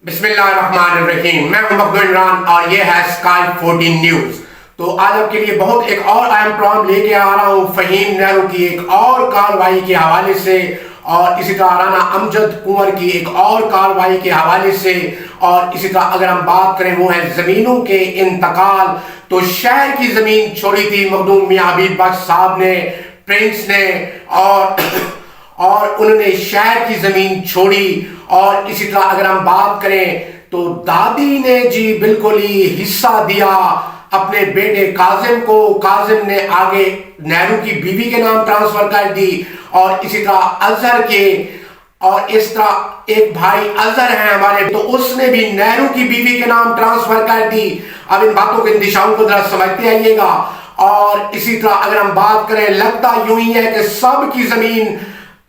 بسم اللہ الرحمن الرحیم. میں ہوں عبد عمران اور یہ ہے اسکائی 14 نیوز. تو آج آپ کے لیے بہت ایک اور اہم پروگرام لے کے آ رہا ہوں فہیم نہرو کی ایک اور کارروائی کے حوالے سے، اور اسی طرح رانا امجد کنور کی ایک اور کارروائی کے حوالے سے، اور اسی طرح اگر ہم بات کریں وہ ہے زمینوں کے انتقال. تو شہر کی زمین چھوڑی تھی مخدوم میاں حبیب بخش صاحب نے، پرنس نے، اور انہوں نے شہر کی زمین چھوڑی. اور اسی طرح اگر ہم بات کریں تو دادی نے جی بالکل ہی حصہ دیا اپنے بیٹے کاظم کو. کاظم نے آگے نہرو کی بیوی کے نام ٹرانسفر کر دی، اور اسی طرح اظہر کے، اور اس طرح ایک بھائی اظہر ہیں ہمارے، تو اس نے بھی نہرو کی بیوی کے نام ٹرانسفر کر دی. اب ان باتوں کے اندیشاؤں کو ذرا سمجھتے آئیے گا. اور اسی طرح اگر ہم بات کریں لگتا یوں ہی ہے کہ سب کی زمین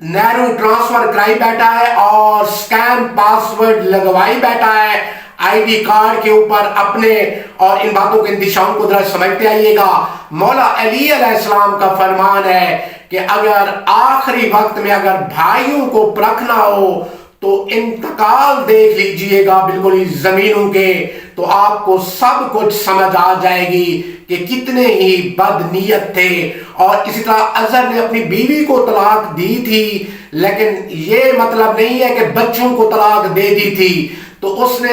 نہرو ٹرانسفر کرائی بیٹھا ہے اور سکین پاسورڈ لگوائی بیٹھا ہے آئی ڈی کارڈ کے اوپر اپنے. اور ان باتوں کے اندیشاؤں کو ذرا سمجھتے آئیے گا. مولا علی علیہ السلام کا فرمان ہے کہ اگر آخری وقت میں اگر بھائیوں کو پرکھنا ہو تو انتقال دیکھ لیجئے گا بالکل ہی زمینوں کے، تو آپ کو سب کچھ سمجھ آ جائے گی کہ کتنے ہی بد نیت تھے. اور اسی طرح اظہر نے اپنی بیوی کو طلاق دی تھی، لیکن یہ مطلب نہیں ہے کہ بچوں کو طلاق دے دی تھی. تو اس نے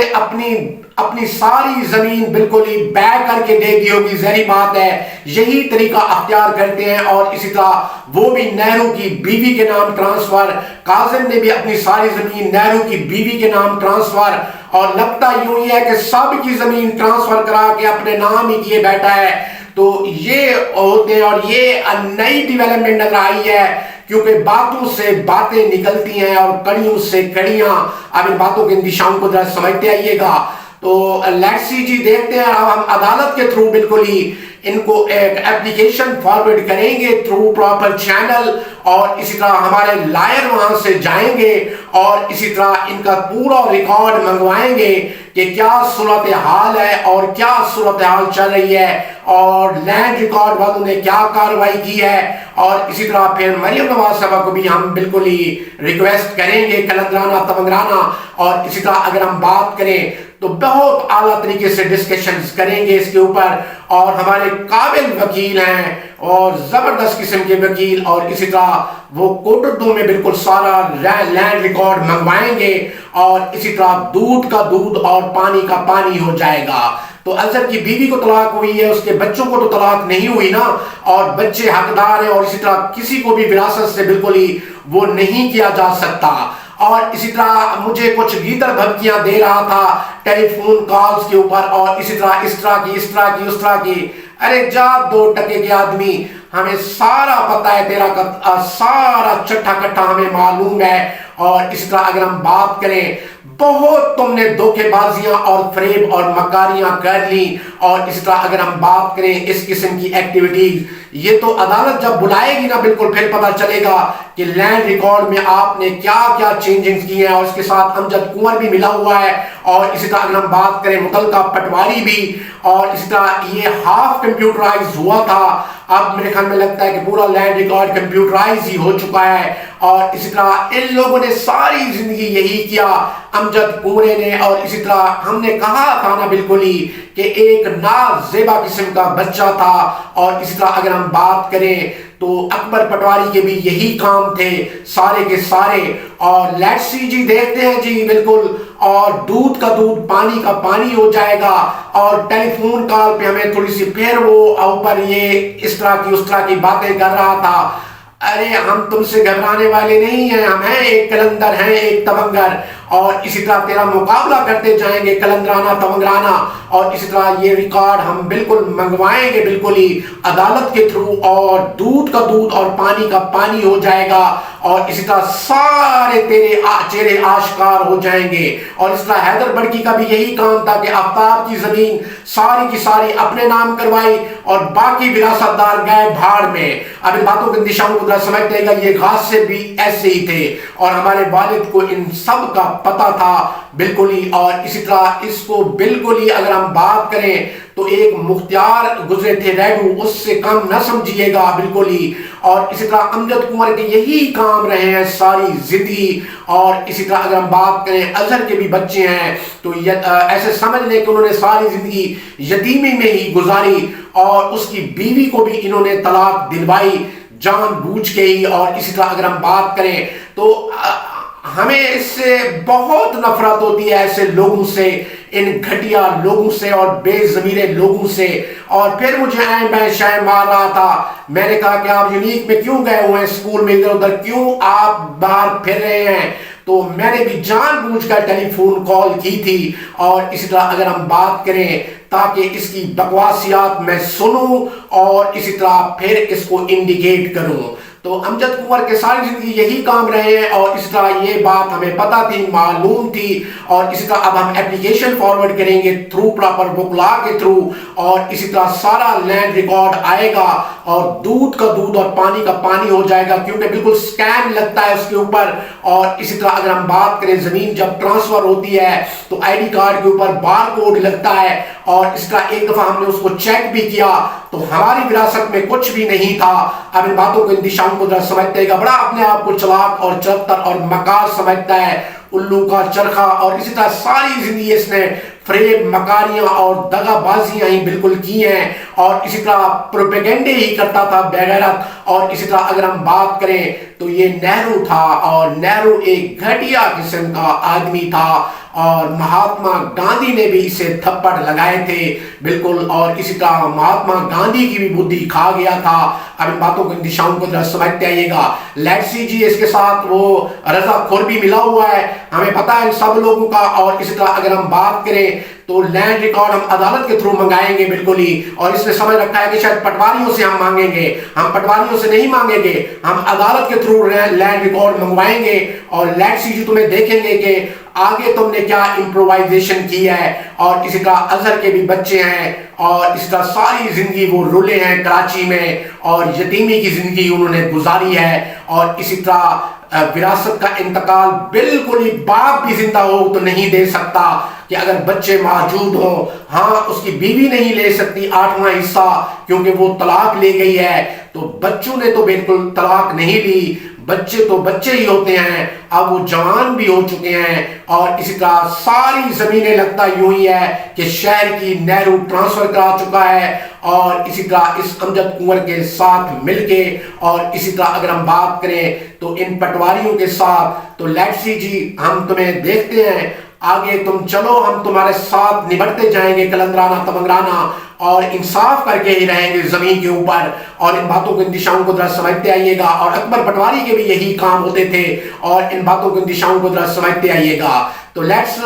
اپنی ساری زمین بالکل ہی بیع کر کے دے دی ہوگی، ظاہری بات ہے یہی طریقہ اختیار کرتے ہیں. اور اسی طرح وہ بھی نہرو کی بیوی کے نام ٹرانسفر، کاظم نے بھی اپنی ساری زمین نہرو کی بیوی کے نام ٹرانسفر، اور لگتا یوں ہی ہے کہ سب کی زمین ٹرانسفر کرا کے اپنے نام ہی کیے بیٹھا ہے. تو یہ ہوتے ہیں، اور یہ نئی ڈیولپمنٹ نظر آئی ہے، کیونکہ باتوں سے باتیں نکلتی ہیں اور کڑیوں سے کڑیاں. اب ان باتوں کے اندیشاؤں کو ذرا سمجھتے آئیے گا. تو لیٹس سی جی دیکھتے ہیں. اب ہم عدالت کے تھرو بالکل ہی ان کو ایک اپلیکیشن فارورڈ کریں گے تھرو پراپر چینل، اور اسی طرح ہمارے لائر وہاں سے جائیں گے، اور اسی طرح ان کا پورا ریکارڈ منگوائیں گے کہ کیا صورتحال ہے اور کیا صورتحال چل رہی ہے، اور لینڈ ریکارڈ والوں نے کیا کارروائی کی ہے. اور اسی طرح پھر مریم نواز صاحبہ کو بھی ہم بالکل ہی ریکویسٹ کریں گے قلندرانہ تمنگرانہ. اور اسی طرح اگر ہم بات کریں تو بہت اعلیٰ طریقے سے ڈسکشنز کریں گے اس کے اوپر، اور ہمارے قابل وکیل ہیں اور زبردست قسم کے وکیل، اور اسی طرح وہ کوٹ اردو میں بالکل سارا لینڈ ریکارڈ منگوائیں گے. اور اسی طرح دودھ کا دودھ اور پانی کا پانی ہو جائے گا. تو اظہر کی بیوی کو طلاق ہوئی ہے، اس کے بچوں کو تو طلاق نہیں ہوئی نا، اور بچے حقدار ہیں، اور اسی طرح کسی کو بھی وراثت سے بالکل ہی وہ نہیں کیا جا سکتا. اور اسی طرح مجھے کچھ گیدڑ دھمکیاں دے رہا تھا ٹیلی فون کالز کے اوپر، اور اسی طرح اس طرح کی. ارے جا 2 ٹکے کے آدمی، ہمیں سارا پتہ ہے، تیرا سارا چٹھا کٹھا ہمیں معلوم ہے. اور اسی طرح اگر ہم بات کریں بہت تم نے دھوکے بازیاں اور فریب اور مکاریاں کر لی. اور اس طرح اگر ہم بات کریں اس قسم کی ایکٹیویٹیز، یہ تو عدالت جب بلائے گی نا بالکل پھر پتہ چلے گا کہ لینڈ ریکارڈ میں آپ نے کیا کیا چینجنگز کی ہیں. اور اس کے ساتھ امجد کنور بھی ملا ہوا ہے. اور اسی طرح اگر ہم بات کریں متعلقہ پٹواری بھی، اور اسی طرح یہ ہاف کمپیوٹرائز ہوا تھا، اب میرے خیال میں لگتا ہے کہ پورا لینڈ ریکارڈ کمپیوٹرائز ہی ہو چکا ہے. اور اسی طرح ان لوگوں نے ساری زندگی یہی کیا، امجد کنورے نے. اور اسی طرح ہم نے کہا تھا نا بالکل ہی کہ ایک نازیبا قسم کا بچہ تھا. اور اسی طرح اگر ہم بات کریں تو اکبر پٹواری کے بھی یہی کام تھے سارے کے سارے. اور لیٹس سی جی دیکھتے ہیں جی بالکل، اور دودھ کا دودھ پانی کا پانی ہو جائے گا. اور ٹیلی فون کال پہ ہمیں تھوڑی سی پھر وہ اوپر یہ اس طرح کی باتیں کر رہا تھا. ارے ہم تم سے گھبرانے والے نہیں ہیں، ہم ہیں ایک قلندر، ہیں ایک تمنگر. اور اسی طرح تیرا مقابلہ کرتے جائیں گے قلندرانہ تمنگرانہ. اور اسی طرح یہ ریکارڈ ہم بالکل منگوائیں گے بالکل ہی عدالت کے تھرو، اور دودھ کا دودھ اور پانی کا پانی ہو جائے گا. اور اسی طرح سارے تیرے چہرے آشکار ہو جائیں گے. اور اس طرح حیدر بڑکی کا بھی یہی کام تھا کہ آفتاب کی زمین ساری کی ساری اپنے نام کروائی، اور باقی وراثت دار گئے بھاڑ میں. اب ان باتوں کے اندیشاؤں کو سمجھتے گا، یہ غاصب بھی ایسے ہی تھے، اور ہمارے والد کو ان سب کا پتہ تھا بالکل ہی. اور اسی طرح اس کو بالکل ہی اگر ہم بات کریں تو ایک مختار گزرے تھے ریڈو، اس سے کم نہ سمجھیے گا بالکل ہی۔ اور اسی طرح امجد کنور کے یہی کام رہے ہیں ساری زندگی۔ اور اسی طرح اگر ہم بات کریں اظہر کے بھی بچے ہیں تو ایسے سمجھ لیں کہ انہوں نے ساری زندگی یتیمی میں ہی گزاری، اور اس کی بیوی کو بھی انہوں نے طلاق دلوائی جان بوجھ کے ہی۔ اور اسی طرح اگر ہم بات کریں تو ہمیں اس سے بہت نفرت ہوتی ہے ایسے لوگوں سے، ان گھٹیا لوگوں سے اور بے ضمیر لوگوں سے۔ اور پھر مجھے میں شاید مار رہا تھا، میں نے کہا کہ آپ یونیک میں کیوں گئے ہوئے ہیں، اسکول میں ادھر ادھر کیوں آپ باہر پھر رہے ہیں؟ تو میں نے بھی جان بوجھ کر ٹیلی فون کال کی تھی۔ اور اسی طرح اگر ہم بات کریں تاکہ اس کی بکواسیات میں سنوں اور اسی طرح پھر اس کو انڈیکیٹ کروں۔ تو امجد کنور کے ساری زندگی یہی کام رہے ہیں، اور اسی طرح یہ بات ہمیں پتہ تھی، معلوم تھی۔ اور اسی طرح اب ہم اپلیکیشن فارورڈ کریں گے تھرو پراپر بک لا کے تھرو، اور اسی طرح سارا لینڈ ریکارڈ آئے گا، اور دودھ کا دودھ اور پانی کا پانی ہو جائے گا، کیونکہ بالکل سکین لگتا ہے اس کے اوپر۔ اور اسی طرح اگر ہم بات کریں زمین جب ٹرانسفر ہوتی ہے تو آئی ڈی کارڈ کے اوپر بار کوڈ لگتا ہے، اور اس کا ایک دفعہ ہم نے اس کو چیک بھی کیا تو ہماری وراثت میں کچھ بھی نہیں تھا۔ اب ان باتوں کو اندیشاؤں کو سمجھتے گا، بڑا اپنے آپ کو چلاک اور چرتر اور مکار سمجھتا ہے، الو کا چرخا۔ اور اسی طرح ساری زندگی اس نے فریب، مکاریاں اور دغا بازیاں ہی بالکل کی ہیں، اور اسی طرح پروپیگنڈے ہی کرتا تھا بغیرت۔ اور اسی طرح اگر ہم بات کریں تو یہ نہرو تھا، اور نہرو ایک گھٹیا قسم کا آدمی تھا، اور مہاتما گاندھی نے بھی اسے تھپڑ لگائے تھے بالکل۔ اور اسی طرح مہاتما گاندھی کی بھی بدھی کھا گیا تھا۔ اب ان باتوں کو اندیشاؤں کو ذرا سمجھتے آئیے گا۔ لیٹسی جی اس کے ساتھ وہ رضا خور بھی ملا ہوا ہے، ہمیں پتہ ہے ان سب لوگوں کا۔ اور اسی طرح اگر ہم بات کریں تو لینڈ ریکارڈ ہم عدالت کے تھرو منگائیں گے بالکل ہی، اور اس نے سمجھ رکھا ہے کہ شاید پٹواریوں سے ہم مانگیں گے، ہم پٹواریوں سے نہیں مانگیں گے، ہم عدالت کے تھرو لینڈ ریکارڈ منگوائیں گے، اور لیٹسی جی تمہیں دیکھیں گے کہ آگے تم نے کیا امپرووائزیشن کی ہے۔ اور اسی طرح اظہر کے بھی بچے ہیں، اور اسی طرح ساری زندگی وہ رولے ہیں کراچی میں، اور یتیمی کی زندگی انہوں نے گزاری ہے۔ اور اسی طرح وراثت کا انتقال بالکل ہی باپ بھی زندہ ہو تو نہیں دے سکتا، کہ اگر بچے موجود ہوں، ہاں اس کی بیوی نہیں لے سکتی 8واں حصہ کیونکہ وہ طلاق لے گئی ہے، تو بچوں نے تو بالکل طلاق نہیں لی، بچے تو بچے ہی ہوتے ہیں، اب وہ جوان بھی ہو چکے ہیں۔ اور اسی طرح ساری زمینیں لگتا یوں ہی ہے کہ شہر کی نہرو ٹرانسفر کرا چکا ہے، اور اسی طرح اس امجد کنور کے ساتھ مل کے۔ اور اسی طرح اگر ہم بات کریں تو ان پٹواریوں کے ساتھ، تو لیٹسی جی ہم تمہیں دیکھتے ہیں، آگے تم چلو، ہم تمہارے ساتھ نبٹتے جائیں گے کلندرانہ تمنگرانہ، اور انصاف کر کے ہی رہیں گے زمین کے اوپر۔ اور ان باتوں کو اندیشاؤں کو ذرا سمجھتے آئیے گا۔ اور اکبر پٹواری کے بھی یہی کام ہوتے تھے، اور ان باتوں کو اندیشاؤں کو ذرا سمجھتے آئیے گا۔ تو لیٹس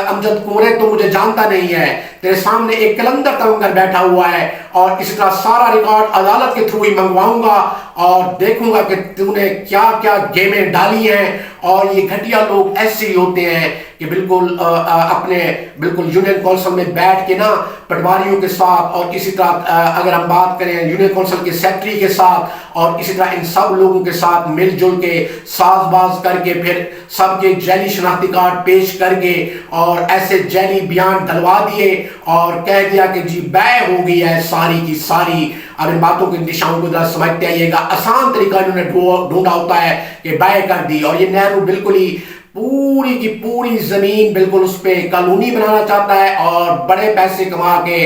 امجد کنورے تو مجھے جانتا نہیں ہے، تیرے سامنے ایک کلندر تمنگر بیٹھا ہوا ہے، اور اسی طرح سارا ریکارڈ عدالت کے تھرو ہی منگواؤں گا، اور دیکھوں گا کہ تو نے کیا کیا گیمیں ڈالی ہیں۔ اور یہ گھٹیا لوگ ایسے ہی ہوتے ہیں کہ بالکل اپنے بالکل یونین کونسل میں بیٹھ کے نا پٹواریوں کے ساتھ، اور اسی طرح اگر ہم بات کریں یونین کونسل کے سیکٹری کے ساتھ، اور اسی طرح ان سب لوگوں کے ساتھ مل جل کے ساز باز کر کے پھر سب کے جعلی شناختی کارڈ پیش کر کے، اور ایسے جعلی بیان ڈلوا دیے، اور کہہ دیا کہ جی بے ہو گئی ہے ساری کی ساری۔ اب ان باتوں کے اندیشاؤں کو ذرا سمجھتے آئیے گا۔ آسان طریقہ انہوں نے ڈھونڈا ہوتا ہے کہ بے کر دی، اور یہ نہرو بالکل ہی پوری کی پوری زمین بالکل اس پہ کالونی بنانا چاہتا ہے، اور بڑے پیسے کما کے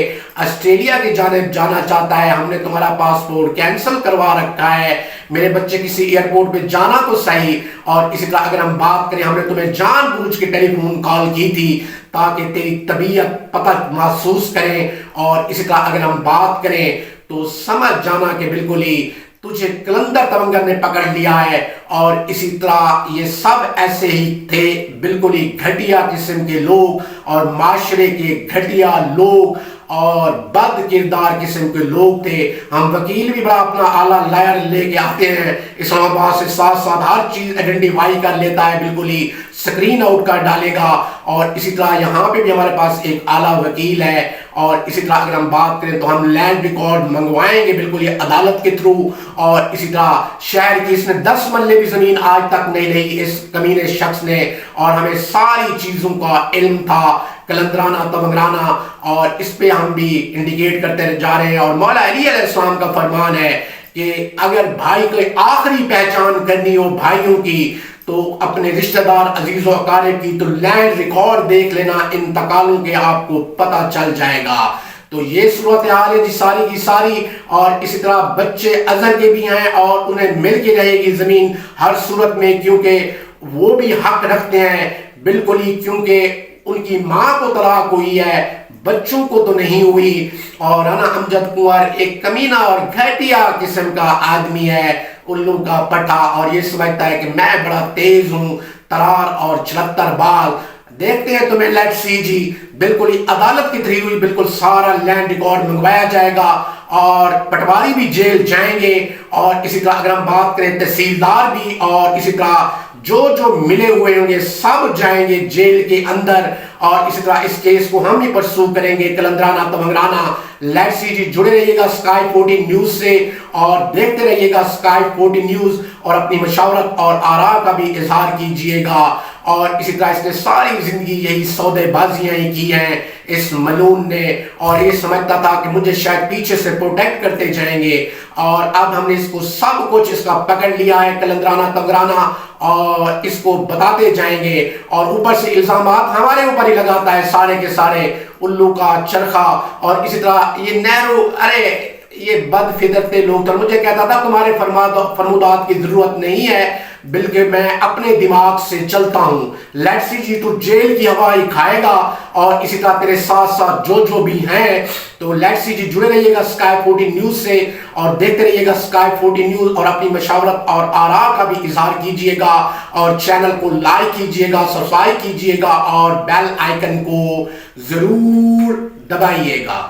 آسٹریلیا کی جانب جانا چاہتا ہے۔ ہم نے تمہارا پاسپورٹ کینسل کروا رکھا ہے، میرے بچے کسی ایئرپورٹ پہ جانا تو صحیح۔ اور اسی طرح اگر ہم بات کریں، ہم نے تمہیں جان بوجھ کے ٹیلی فون کال کی تھی تاکہ تیری طبیعت پتہ محسوس کریں۔ اور اسی طرح اگر ہم بات کریں تو سمجھ جانا کہ بالکل ہی تجھے کلندر تمنگر نے پکڑ لیا ہے۔ اور اسی طرح یہ سب ایسے ہی تھے، بالکل ہی گھٹیا قسم کے لوگ، اور معاشرے کے گھٹیا لوگ، اور بد کردار قسم کے لوگ تھے۔ ہم وکیل بھی بڑا اپنا اعلیٰ لائر لے کے آتے ہیں، اسلام آباد سے ساتھ ساتھ ہر چیز آئیڈینٹیفائی کر لیتا ہے، بالکل ہی سکرین آؤٹ کر ڈالے گا۔ اور اسی طرح یہاں پہ بھی ہمارے پاس ایک اعلیٰ وکیل ہے۔ اور اسی طرح اگر ہم بات کریں تو ہم لینڈ ریکارڈ منگوائیں گے بالکل یہ عدالت کے تھرو۔ اور اسی طرح شہر کی اس نے 10 مرلے بھی زمین آج تک نہیں لئی اس کمینے شخص نے، اور ہمیں ساری چیزوں کا علم تھا کلندرانہ تمنگرانہ، اور اس پہ ہم بھی انڈیکیٹ کرتے جا رہے ہیں. اور مولا علی علیہ السلام کا فرمان ہے کہ اگر بھائی کو آخری پہچان کرنی ہو بھائیوں کی تو اپنے رشتہ دار عزیز و اقارب کی تو لینڈ ریکارڈ دیکھ لینا، انتقالوں کے آپ کو پتہ چل جائے گا. تو یہ صورتحال ہے جی ساری کی ساری. اور اسی طرح بچے ازہر کے بھی ہیں اور انہیں مل کے رہے گی زمین ہر صورت میں، کیونکہ وہ بھی حق رکھتے ہیں بالکل ہی، کیونکہ ان کی ماں کو طلاق ہوئی ہے، بچوں کو تو نہیں ہوئی. اور انا امجد کنور ایک کمینہ اور گھٹیا قسم کا آدمی ہے، الو کا پٹھا، اور یہ سمجھتا ہے کہ میں بڑا تیز ہوں، ترار اور چھلتر بال. دیکھتے ہیں تمہیں لیٹ سی جی، بالکل ہی عدالت کی تھری ہوئی بالکل سارا لینڈ ریکارڈ منگوایا جائے گا اور پٹواری بھی جیل جائیں گے. اور اسی طرح اگر ہم بات کریں تحصیلدار بھی، اور اسی طرح جو ملے ہوئے ہوں گے سب جائیں گے جیل کے اندر. اور اسی طرح اس کیس کو ہم ہی پرسو کریں گے کلندرانہ تمنگرانہ. لیٹ سی جی جڑے رہیے گا اسکائی 14 نیوز سے اور دیکھتے رہیے گا اسکائی 14 نیوز، اور اپنی مشاورت اور آراء کا بھی اظہار کیجئے گا. اور اسی طرح اس نے ساری زندگی یہی سودے بازیاں ہی کی ہیں اس ملون نے، اور یہ سمجھتا تھا کہ مجھے شاید پیچھے سے پروٹیکٹ کرتے جائیں گے. اور اب ہم نے اس کو سب کچھ اس کا پکڑ لیا ہے کلندرانہ تمنگرانہ، اور اس کو بتاتے جائیں گے. اور اوپر سے الزامات ہمارے اوپر ہی لگاتا ہے سارے کے سارے، الو کا چرخا. اور اسی طرح یہ نیرو، ارے یہ بد فطرت لوگ تھے، مجھے کہتا تھا تمہارے فرمودات کی ضرورت نہیں ہے، بلکہ میں اپنے دماغ سے چلتا ہوں. لیٹ سی جی تو جیل کی ہوا ہی کھائے گا. اور اسی طرح تیرے ساتھ ساتھ جو بھی ہیں، تو لیٹ سی جی جڑے رہیے گا اسکائی 14 نیوز سے اور دیکھتے رہیے گا اسکائی 14 نیوز، اور اپنی مشاورت اور آراء کا بھی اظہار کیجئے گا. اور چینل کو لائک کیجئے گا، سبسکرائب کیجئے گا، اور بیل آئیکن کو ضرور دبائیے گا.